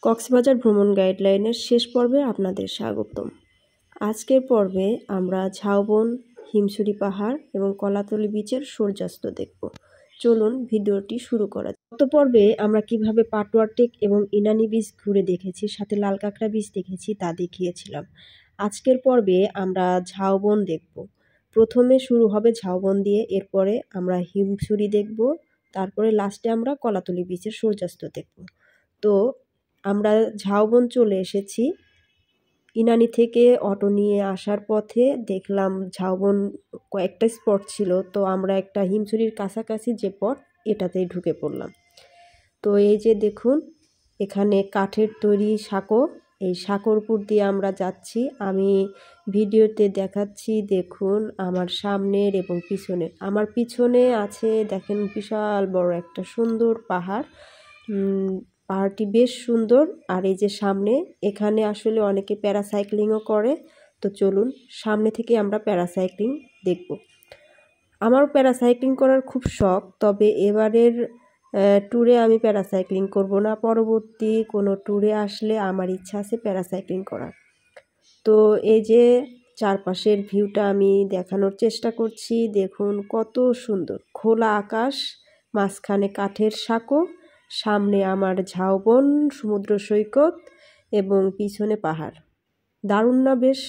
কক্সবাজার ভ্রমণ গাইডলাইনের শেষ পর্বে আপনাদের স্বাগতম। আজকের পর্বে আমরা ঝাউবন, হিমছড়ি পাহাড় এবং কলাতলি বিচের সূর্যাস্ত দেখব। চলুন ভিডিওটি শুরু করা যাক। গত পর্বে আমরা কিভাবে পাটোয়া টেক এবং ইনানি বিচ ঘুরে দেখেছি, সাথে লাল কাঁকড়া বিচ দেখেছি, তা দেখিয়েছিলাম। আজকের পর্বে আমরা ঝাউবন দেখব। প্রথমে শুরু হবে ঝাউবন দিয়ে, এরপরে আমরা হিমছড়ি দেখব, তারপরে লাস্টে আমরা কলাতলি বিচের সূর্যাস্ত দেখব। তো আমরা ঝাউবন চলে এসেছি। ইনানি থেকে অটো নিয়ে আসার পথে দেখলাম ঝাউবন কয়েকটা স্পট ছিল, তো আমরা একটা হিমছড়ির কাছাকাছি যে পথ, এটাতেই ঢুকে পড়লাম। তো এই যে দেখুন, এখানে কাঠের তৈরি সাঁকো, এই সাঁকোর উপর দিয়ে আমরা যাচ্ছি। আমি ভিডিওতে দেখাচ্ছি, দেখুন আমার সামনের এবং পিছনের। আমার পিছনে আছে দেখেন বিশাল বড় একটা সুন্দর পাহাড়। পাহাড়টি বেশ সুন্দর। আর এই যে সামনে, এখানে আসলে অনেকে প্যারাসাইক্লিংও করে। তো চলুন সামনে থেকে আমরা প্যারাসাইক্লিং দেখব। আমার প্যারাসাইক্লিং করার খুব শখ, তবে এবারের ট্যুরে আমি প্যারাসাইক্লিং করব না। পরবর্তী কোনো ট্যুরে আসলে আমার ইচ্ছা আছে প্যারাসাইক্লিং করার। তো এই যে চারপাশের ভিউটা আমি দেখানোর চেষ্টা করছি। দেখুন কত সুন্দর, খোলা আকাশ, মাঝখানে কাঠের সাঁকো, সামনে আমার ঝাউবন, সমুদ্র সৈকত এবং পিছনে পাহাড়। দারুণ না বেশ?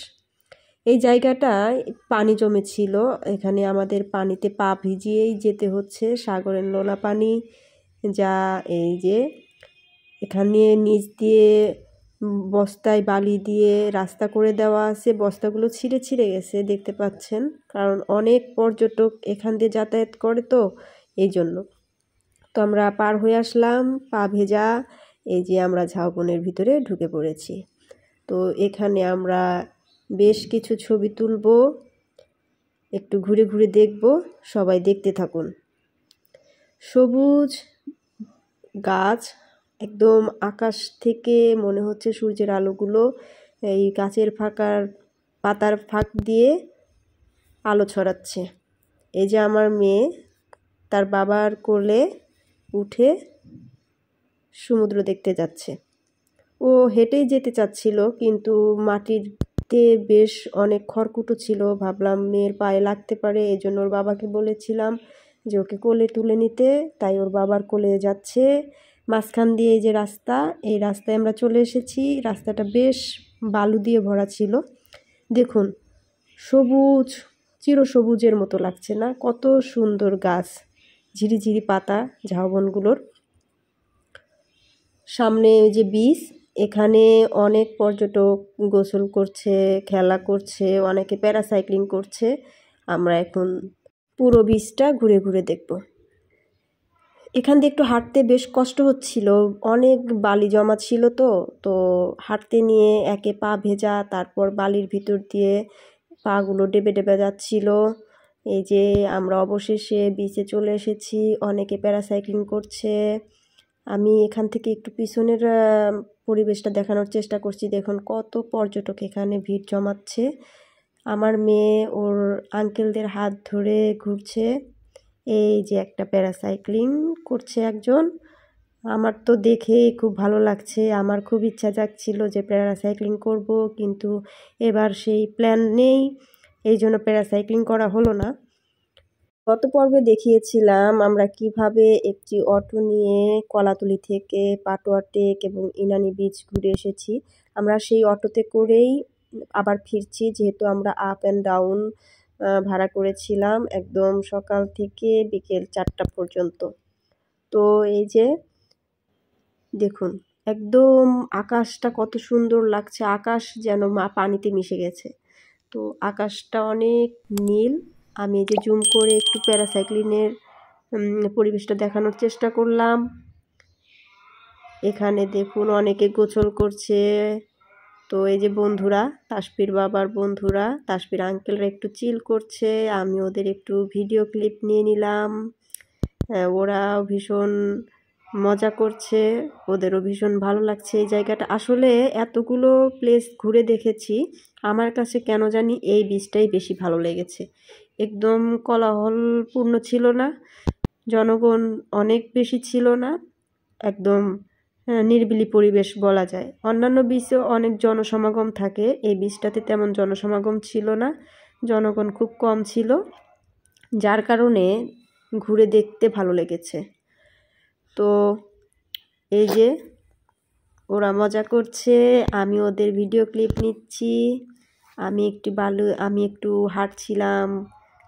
এই জায়গাটায় পানি জমেছিল, এখানে আমাদের পানিতে পা ভিজিয়েই যেতে হচ্ছে। সাগরের নোনা পানি, যা এই যে এখানে নিচ দিয়ে বস্তায় বালি দিয়ে রাস্তা করে দেওয়া আছে। বস্তাগুলো ছিঁড়ে ছিঁড়ে গেছে, দেখতে পাচ্ছেন, কারণ অনেক পর্যটক এখান দিয়ে যাতায়াত করে, তো এই জন্য। তো আমরা পার হয়ে আসলাম, পা ভেজা। এই যে আমরা ঝাউবনের ভিতরে ঢুকে পড়েছি। তো এখানে আমরা বেশ কিছু ছবি তুলব, একটু ঘুরে ঘুরে দেখব। সবাই দেখতে থাকুন। সবুজ গাছ, একদম আকাশ থেকে মনে হচ্ছে সূর্যের আলোগুলো এই গাছের পাতার ফাঁক দিয়ে আলো ছড়াচ্ছে। এই যে আমার মেয়ে তার বাবার কোলে উঠে সমুদ্র দেখতে যাচ্ছে। ও হেঁটেই যেতে চাচ্ছিল, কিন্তু মাটিতে বেশ অনেক খড়কুটো ছিল, ভাবলাম মেয়ের পায়ে লাগতে পারে, এই জন্য ওর বাবাকে বলেছিলাম যে ওকে কোলে তুলে নিতে। তাই ওর বাবার কোলে যাচ্ছে। মাঝখান দিয়ে এই যে রাস্তা, এই রাস্তায় আমরা চলে এসেছি। রাস্তাটা বেশ বালু দিয়ে ভরা ছিল। দেখুন সবুজ, চিরসবুজের মতো লাগছে না? কত সুন্দর গাছ, ঝিরিঝিরি পাতা ঝাউবনগুলোর। সামনে ওই যে বিচ, এখানে অনেক পর্যটক গোসল করছে, খেলা করছে, অনেকে প্যারাসাইক্লিং করছে। আমরা এখন পুরো বিচটা ঘুরে ঘুরে দেখব। এখান দিয়ে একটু হাঁটতে বেশ কষ্ট হচ্ছিল, অনেক বালি জমা ছিল। তো হাঁটতে নিয়ে একে পা ভেজা, তারপর বালির ভিতর দিয়ে পাগুলো ডেবে ডেবে যাচ্ছিল। এই যে আমরা অবশেষে বিচে চলে এসেছি। অনেকে প্যারাসাইক্লিং করছে। আমি এখান থেকে একটু পিছনের পরিবেশটা দেখানোর চেষ্টা করছি। দেখুন কত পর্যটক এখানে ভিড় জমাচ্ছে। আমার মেয়ে ওর আঙ্কেলদের হাত ধরে ঘুরছে। এই যে একটা প্যারাসাইক্লিং করছে একজন। আমার তো দেখে খুব ভালো লাগছে। আমার খুব ইচ্ছা জাগছিল যে প্যারাসাইক্লিং করব, কিন্তু এবার সেই প্ল্যান নেই, এই জন্য প্যারাসাইক্লিং করা হলো না। গত পর্বে দেখিয়েছিলাম আমরা কিভাবে একটি অটো নিয়ে কলাতলি থেকে পাটোয়া টেক এবং ইনানি বিচ ঘুরে এসেছি। আমরা সেই অটোতে করেই আবার ফিরছি, যেহেতু আমরা আপ অ্যান্ড ডাউন ভাড়া করেছিলাম একদম সকাল থেকে বিকেল 4টা পর্যন্ত। তো এই যে দেখুন একদম আকাশটা কত সুন্দর লাগছে, আকাশ যেন পানিতে মিশে গেছে। তো আকাশটা অনেক নীল। আমি এই যে জুম করে একটু প্যারাসাইক্লিংয়ের পরিবেশটা দেখানোর চেষ্টা করলাম। এখানে দেখুন অনেকে গোসল করছে। তো এই যে বন্ধুরা, তাসফির বাবার বন্ধুরা, তাসফির আঙ্কেলরা একটু চিল করছে। আমি ওদের একটু ভিডিও ক্লিপ নিয়ে নিলাম। ওরা ভীষণ মজা করছে, ওদেরও ভীষণ ভালো লাগছে এই জায়গাটা। আসলে এতগুলো প্লেস ঘুরে দেখেছি, আমার কাছে কেন জানি এই বিচটাই বেশি ভালো লেগেছে। একদম কোলাহলপূর্ণ ছিল না, জনগণ অনেক বেশি ছিল না, একদম নিরিবিলি পরিবেশ বলা যায়। অন্যান্য বিচেও অনেক জনসমাগম থাকে, এই বিচটাতে তেমন জনসমাগম ছিল না, জনগণ খুব কম ছিল, যার কারণে ঘুরে দেখতে ভালো লেগেছে। তো এই যে ওরা মজা করছে, আমি ওদের ভিডিও ক্লিপ নিচ্ছি। আমি একটু হাঁটছিলাম,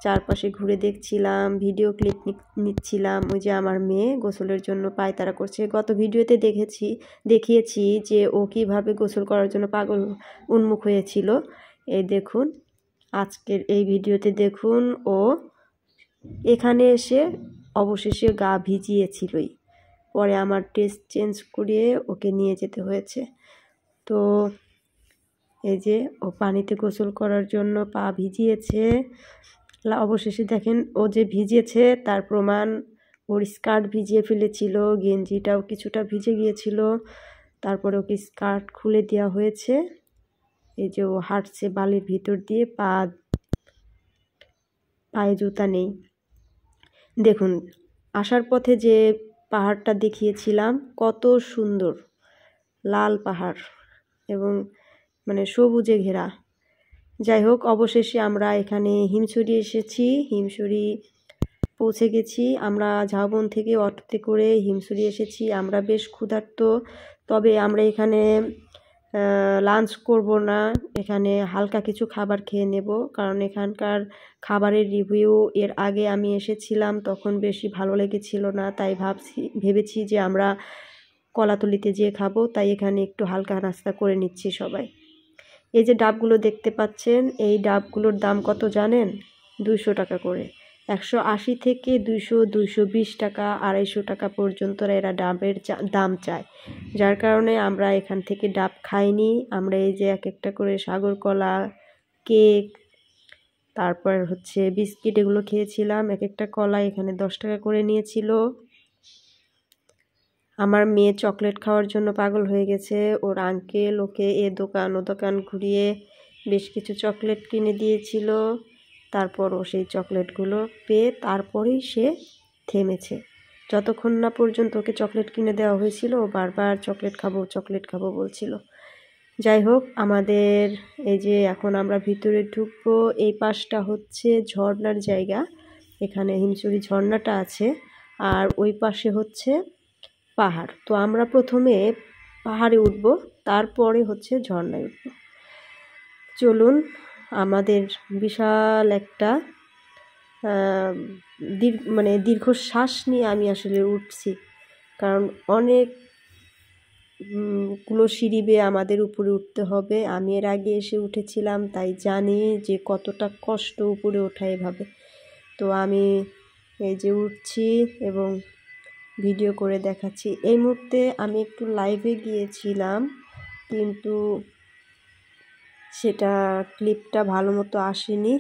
চারপাশে ঘুরে দেখছিলাম, ভিডিও ক্লিপ নিচ্ছিলাম। ওই যে আমার মেয়ে গোসলের জন্য পায়তারা করছে। গত ভিডিওতে দেখিয়েছি যে ও কীভাবে গোসল করার জন্য উন্মুখ হয়েছিল। এই দেখুন, আজকের এই ভিডিওতে দেখুন ও এখানে এসে অবশেষে গা ভিজিয়েছিলই, পরে আমার ড্রেস চেঞ্জ করিয়ে ওকে নিয়ে যেতে হয়েছে। তো এই যে ও পানিতে গোসল করার জন্য পা ভিজিয়েছে। অবশেষে দেখেন ও যে ভিজেছে তার প্রমাণ, ওর স্কার্ট ভিজিয়ে ফেলেছিল, গেঞ্জিটাও কিছুটা ভিজে গিয়েছিল, তারপরে ওকে স্কার্ট খুলে দেওয়া হয়েছে। এই যে ও হাঁটছে বালির ভিতর দিয়ে, পায়ে জুতা নেই। দেখুন, আসার পথে যে পাহাড়টা দেখিয়েছিলাম কত সুন্দর, লাল পাহাড় এবং মানে সবুজে ঘেরা। যাই হোক, অবশেষে আমরা এখানে হিমছড়ি এসেছি, হিমছড়ি পৌঁছে গেছি। আমরা ঝাউবন থেকে অটোতে করে হিমছড়ি এসেছি। আমরা বেশ ক্ষুধার্ত, তবে আমরা এখানে লাঞ্চ করব না, এখানে হালকা কিছু খাবার খেয়ে নেব, কারণ এখানকার খাবারের রিভিউ এর আগে আমি এসেছিলাম তখন বেশি ভালো লেগেছিল না, তাই ভেবেছি যে আমরা কলাতলিতে যেয়ে খাবো, তাই এখানে একটু হালকা নাস্তা করে নিচ্ছি সবাই। এই যে ডাবগুলো দেখতে পাচ্ছেন, এই ডাবগুলোর দাম কত জানেন? 200 টাকা করে। 180 থেকে 200, 220 টাকা, 250 টাকা পর্যন্ত এরা ডাবের দাম চায়, যার কারণে আমরা এখান থেকে ডাব খাইনি। আমরা এই যে এক একটা করে সাগর কলা, কেক, তারপর হচ্ছে বিস্কিট, এগুলো খেয়েছিলাম। এক একটা কলা এখানে 10 টাকা করে নিয়েছিল। আমার মেয়ে চকলেট খাওয়ার জন্য পাগল হয়ে গেছে। ওর আঙ্কেল ওকে ও দোকান ঘুরিয়ে বেশ কিছু চকলেট কিনে দিয়েছিল। তারপর ও সেই চকলেটগুলো পেয়ে তারপরেই সে থেমেছে। যতক্ষণ না পর্যন্ত ওকে চকলেট কিনে দেওয়া হয়েছিল ও বারবার চকলেট খাবো বলছিল। যাই হোক, আমাদের এই যে এখন আমরা ভিতরে ঢুকবো। এই পাশটা হচ্ছে ঝর্ণার জায়গা, এখানে হিমছড়ি ঝর্ণাটা আছে, আর ওই পাশে হচ্ছে পাহাড়। তো আমরা প্রথমে পাহাড়ে উঠব, তারপরে হচ্ছে ঝর্ণায় উঠব। চলুন, আমাদের বিশাল একটা দীর্ঘশ্বাস নিয়ে আমি আসলে উঠছি, কারণ অনেকগুলো সিঁড়ি বেয়ে আমাদের উপরে উঠতে হবে। আমি এর আগে এসে উঠেছিলাম, তাই জানি যে কতটা কষ্ট উপরে ওঠা এভাবে। তো আমি এই যে উঠছি এবং ভিডিও করে দেখাচ্ছি। এই মুহূর্তে আমি একটু লাইভে গিয়েছিলাম, কিন্তু সেটা ক্লিপটা ভালো মতো আসেনি।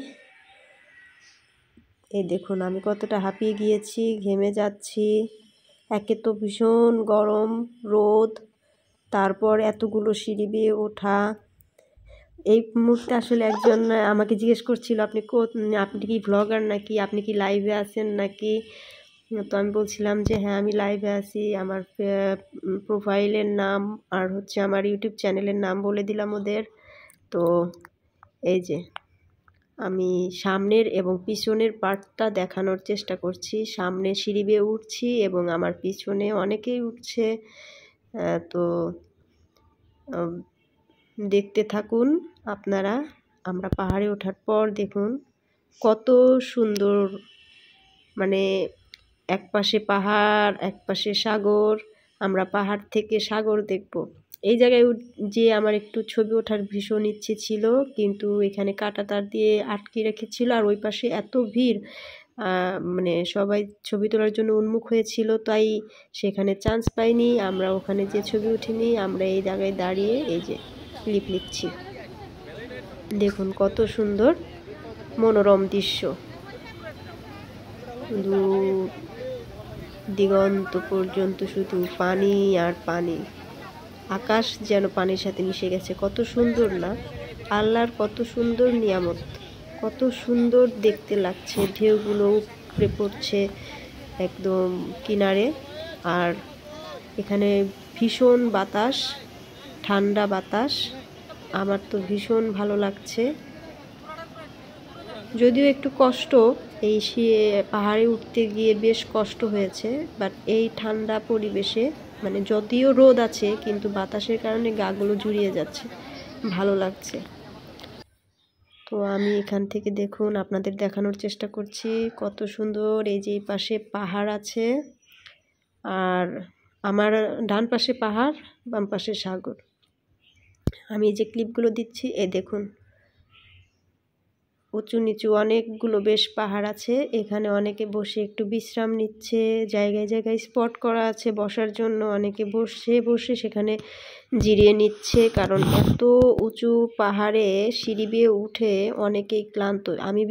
এই দেখুন আমি কতটা হাঁপিয়ে গিয়েছি, ঘেমে যাচ্ছি। একে তো ভীষণ গরম, রোদ, তারপর এতগুলো সিঁড়ি বেয়ে ওঠা। এই মুহূর্তে আসলে একজন আমাকে জিজ্ঞেস করছিল, আপনি কি ভ্লগার নাকি, আপনি কি লাইভে আছেন নাকি? তো আমি বলছিলাম যে হ্যাঁ, আমি লাইভে আছি। আমার প্রোফাইলের নাম আর হচ্ছে আমার ইউটিউব চ্যানেলের নাম বলে দিলাম ওদের। তো এই যে আমি সামনের এবং পিছনের পার্টটা দেখানোর চেষ্টা করছি। সামনে সিঁড়ি বেয়ে উঠছি এবং আমার পিছনে অনেকেই উঠছে। তো দেখতে থাকুন আপনারা। আমরা পাহাড়ে ওঠার পর দেখুন কত সুন্দর, মানে একপাশে পাহাড়, একপাশে সাগর। আমরা পাহাড় থেকে সাগর দেখব। এই জায়গায় যে আমার একটু ছবি ওঠার ভীষণ ইচ্ছে ছিল, কিন্তু এখানে কাঁটাতার দিয়ে আটকে রেখেছিল, আর ওই পাশে এত ভিড়, মানে সবাই ছবি তোলার জন্য উন্মুখ হয়েছিল, তাই সেখানে চান্স পাইনি। আমরা ওখানে যে ছবি উঠিনি, আমরা এই জায়গায় দাঁড়িয়ে এই যে ক্লিপ নিচ্ছি। দেখুন কত সুন্দর মনোরম দৃশ্য, দিগন্ত পর্যন্ত শুধু পানি আর পানি। আকাশ যেন পানির সাথে মিশে গেছে। কত সুন্দর না? আল্লাহর কত সুন্দর নিয়ামত, কত সুন্দর দেখতে লাগছে। ঢেউগুলো উপড়ে পড়ছে একদম কিনারে, আর এখানে ভীষণ বাতাস, ঠান্ডা বাতাস, আমার তো ভীষণ ভালো লাগছে। যদিও একটু কষ্ট, এই পাহাড়ে উঠতে গিয়ে বেশ কষ্ট হয়েছে, বাট এই ঠান্ডা পরিবেশে মানে যদিও রোদ আছে কিন্তু বাতাসের কারণে গাগুলো জুড়িয়ে যাচ্ছে, ভালো লাগছে। তো আমি এখান থেকে দেখুন আপনাদের দেখানোর চেষ্টা করছি কত সুন্দর। এই যে পাশে পাহাড় আছে, আর আমার ডান পাশে পাহাড়, বাম পাশে সাগর। আমি যে ক্লিপগুলো দিচ্ছি এই দেখুন, উঁচু নিচু অনেকগুলো বেশ পাহাড় আছে, এখানে অনেকে বসে একটু বিশ্রাম নিচ্ছে, জায়গায় জায়গায় স্পট করা আছে বসার জন্য, অনেকে বসে বসে সেখানে জিরিয়ে নিচ্ছে, কারণ এত উঁচু পাহাড়ে সিঁড়ি বেয়ে উঠে অনেকেই ক্লান্ত। আমি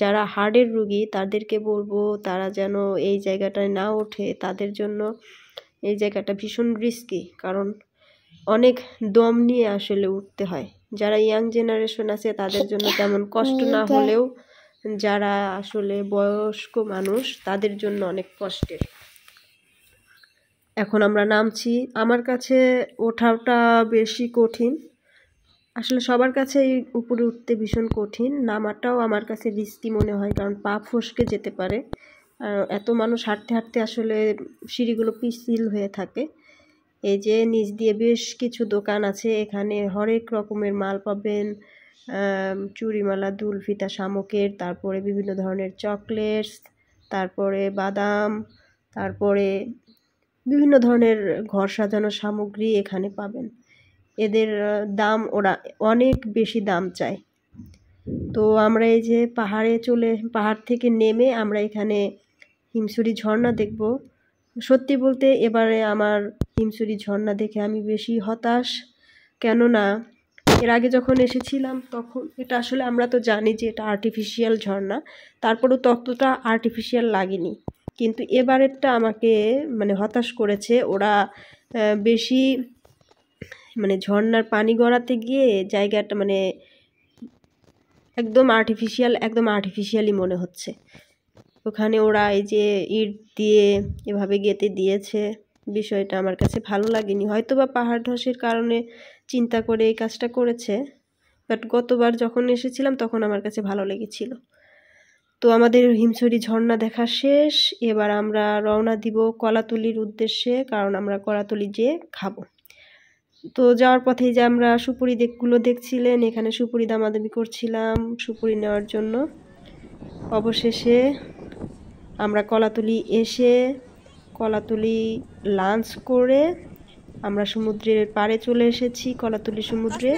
যারা হার্টের রুগী তাদেরকে বলবো তারা যেন এই জায়গাটায় না ওঠে, তাদের জন্য এই জায়গাটা ভীষণ রিস্কি, কারণ অনেক দম নিয়ে আসলে উঠতে হয়। যারা ইয়াং জেনারেশন আছে তাদের জন্য তেমন কষ্ট না হলেও যারা আসলে বয়স্ক মানুষ তাদের জন্য অনেক কষ্টের। এখন আমরা নামছি, আমার কাছে ওঠাটা বেশি কঠিন, আসলে সবার কাছেই উপরে উঠতে ভীষণ কঠিন, নামাটাও আমার কাছে রিস্কি মনে হয়, কারণ পা ফসকে যেতে পারে। আর এত মানুষ হাঁটতে হাঁটতে আসলে সিঁড়িগুলো পিচ্ছিল হয়ে থাকে। এই যে নিচ দিয়ে বেশ কিছু দোকান আছে, এখানে হরেক রকমের মাল পাবেন, চুড়িমালা, দুল, ফিতা, শামুকের, তারপরে বিভিন্ন ধরনের চকলেটস, তারপরে বাদাম, তারপরে বিভিন্ন ধরনের ঘর সাজানোর সামগ্রী এখানে পাবেন। এদের দাম ওরা অনেক বেশি দাম চায়। তো আমরা এই যে পাহাড় থেকে নেমে আমরা এখানে হিমছড়ি ঝর্ণা দেখব। সত্যি বলতে এবারে আমার হিমছড়ি ঝর্ণা দেখে আমি বেশি হতাশ, কেননা এর আগে যখন এসেছিলাম তখন এটা আসলে আমরা তো জানি যে এটা আর্টিফিশিয়াল ঝর্ণা, তারপরেও ততটা আর্টিফিশিয়াল লাগেনি, কিন্তু এবারেরটা আমাকে মানে হতাশ করেছে। ওরা বেশি মানে ঝর্ণার পানি গড়াতে গিয়ে জায়গাটা মানে একদম আর্টিফিশিয়ালি মনে হচ্ছে। ওখানে ওরা এই যে ইট দিয়ে এভাবে গেঁথে দিয়েছে, বিষয়টা আমার কাছে ভালো লাগেনি, হয়তো বা পাহাড় ধসের কারণে চিন্তা করে এই কাজটা করেছে, বাট গতবার যখন এসেছিলাম তখন আমার কাছে ভালো লেগেছিল। তো আমাদের হিমছড়ি ঝর্ণা দেখা শেষ, এবার আমরা রওনা দিব কলাতলির উদ্দেশ্যে, কারণ আমরা কলাতলি যেয়ে খাবো। তো যাওয়ার পথে যে আমরা সুপুরি দেখছিলেন, এখানে সুপুরি দামাদামি করছিলাম সুপুরি নেওয়ার জন্য। অবশেষে আমরা কলাতলি লাঞ্চ করে আমরা সমুদ্রের পাড়ে চলে এসেছি, কলাতলি সমুদ্রে।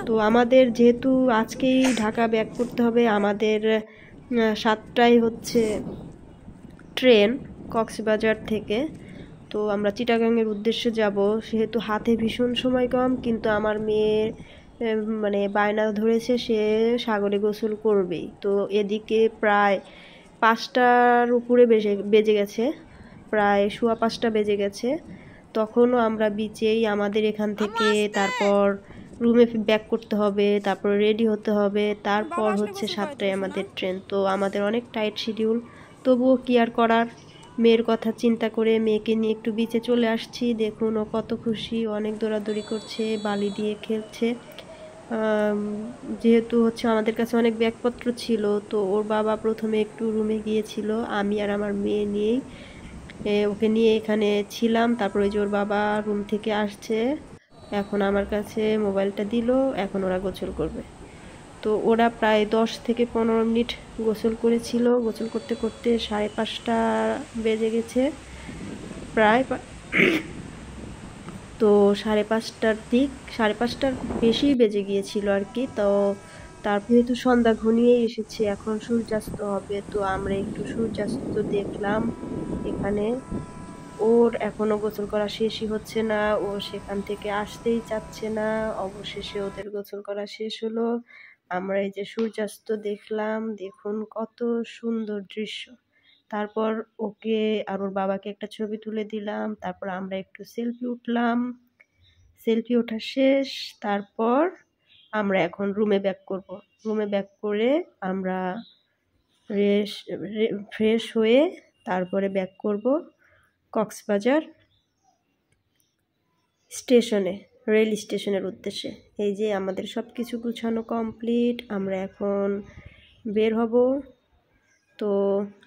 তো আমাদের যেহেতু আজকেই ঢাকা ব্যাক করতে হবে, আমাদের 7টায় হচ্ছে ট্রেন কক্সবাজার থেকে, তো আমরা চিটাগাংয়ের উদ্দেশ্যে যাব, সেহেতু হাতে ভীষণ সময় কম, কিন্তু আমার মেয়ে মানে বায়না ধরেছে সে সাগরে গোসল করবেই। তো এদিকে প্রায় 5টার উপরে বেজে গেছে, প্রায় 5:15 বেজে গেছে, তখনও আমরা বিচেই। আমাদের এখান থেকে তারপর রুমে ব্যাক করতে হবে, তারপর রেডি হতে হবে, তারপর হচ্ছে 7টায় আমাদের ট্রেন। তো আমাদের অনেক টাইট শিডিউল, তবুও কি আর করার, মেয়ের কথা চিন্তা করে মেয়েকে নিয়ে একটু বিচে চলে আসছি। দেখুন ও কত খুশি, অনেক দৌড়াদৌড়ি করছে, বালি দিয়ে খেলছে। যেহেতু হচ্ছে আমাদের কাছে অনেক ব্যাগপত্র ছিল, তো ওর বাবা প্রথমে একটু রুমে গিয়েছিল, আমি আর আমার মেয়ে নিয়েই ওকে নিয়ে এখানে ছিলাম। তারপর ওই যে ওর বাবা রুম থেকে আসছে, এখন আমার কাছে মোবাইলটা দিল, এখন ওরা গোসল করবে। তো ওরা প্রায় 10 থেকে 15 মিনিট গোসল করেছিল, গোসল করতে করতে 5:30 বেজে গেছে প্রায়। তো 5:30টার বেশি বেজে গিয়েছিল আর কি। তো তারপর যেহেতু সন্ধ্যা ঘনিয়ে এসেছে, এখন সূর্যাস্ত হবে, তো আমরা একটু সূর্যাস্ত দেখলাম এখানে। ওর এখনো গোসল করা শেষই হচ্ছে না, ও সেখান থেকে আসতেই চাচ্ছে না। অবশেষে ওদের গোসল করা শেষ হলো, আমরা এই যে সূর্যাস্ত দেখলাম, দেখুন কত সুন্দর দৃশ্য। তারপর ওকে আর ওর বাবাকে একটা ছবি তুলে দিলাম, তারপর আমরা একটু সেলফি উঠলাম, সেলফি ওঠা শেষ। তারপর আমরা এখন রুমে ব্যাক করব, রুমে ব্যাক করে আমরা ফ্রেশ হয়ে তারপরে ব্যাক করব কক্সবাজার। স্টেশনে, রেল স্টেশনের উদ্দেশ্যে। এই যে আমাদের সব কিছু গুছানো কমপ্লিট, আমরা এখন বের হব। তো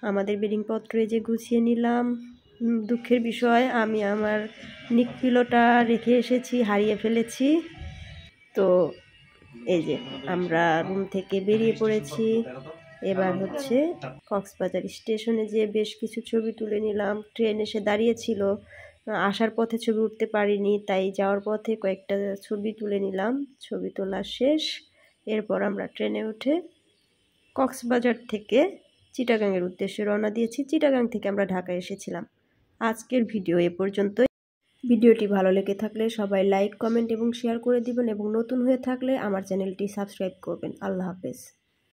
আমাদের বেডিংপত্র এই যে গুছিয়ে নিলাম। দুঃখের বিষয় আমি আমার নিকপিলোটা রেখে এসেছি, হারিয়ে ফেলেছি। তো এই যে আমরা রুম থেকে বেরিয়ে পড়েছি। এবার হচ্ছে কক্সবাজার স্টেশনে যেয়ে বেশ কিছু ছবি তুলে নিলাম। ট্রেন এসে দাঁড়িয়েছিল, আসার পথে ছবি উঠতে পারিনি, তাই যাওয়ার পথে কয়েকটা ছবি তুলে নিলাম। ছবি তোলা শেষ। এরপর আমরা ট্রেনে উঠে কক্সবাজার থেকে চিটাগাংয়ের উদ্দেশ্যে রওনা দিয়েছি। চিটাগাং থেকে আমরা ঢাকায় এসেছিলাম। আজকের ভিডিও এ পর্যন্তই। ভিডিওটি ভালো লেগে থাকলে সবাই লাইক, কমেন্ট এবং শেয়ার করে দিবেন এবং নতুন হয়ে থাকলে আমার চ্যানেলটি সাবস্ক্রাইব করবেন। আল্লাহ হাফেজ।